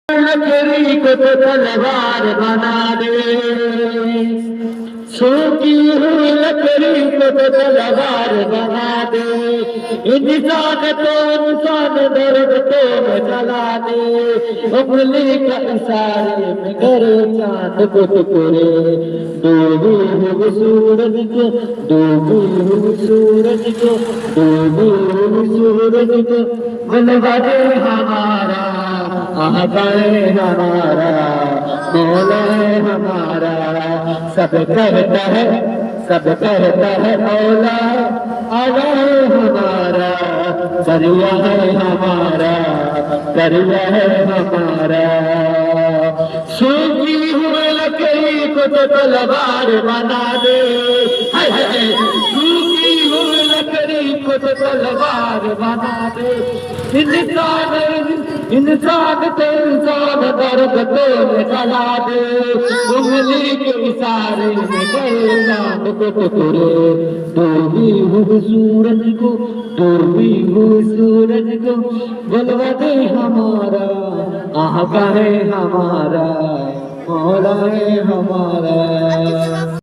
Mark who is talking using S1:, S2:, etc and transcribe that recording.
S1: लकड़ी को तो तलवार बना दे, सूखी हुई लकड़ी को तो तलवार बना दे, इंसान तो इंसान दर्द तो चला दे, उंगली का इशारे में करे चांद को टुकड़े, डूबी हुई सूरज को, डूबी हुई सूरज को, डूबी हुई सूरज को बुलवा दे हमारा आका है हमारा, मौला है हमारा, सब कहता है मौला आला है हमारा, दरिया है हमारा, दरिया है हमारा। सूखी हुई लकड़ी को तो तलवार बना दे, सूखी हुई लकड़ी को तो तलवार बना दे, इंसान तो इंसान दर्द तो चला दे, उंगली के इशारे में करे चांद को टुकड़े, डूबी हुई सूरज को, डूबी हुई सूरज को बुलवा दे हमारा आका है हमारा, मौला है हमारा।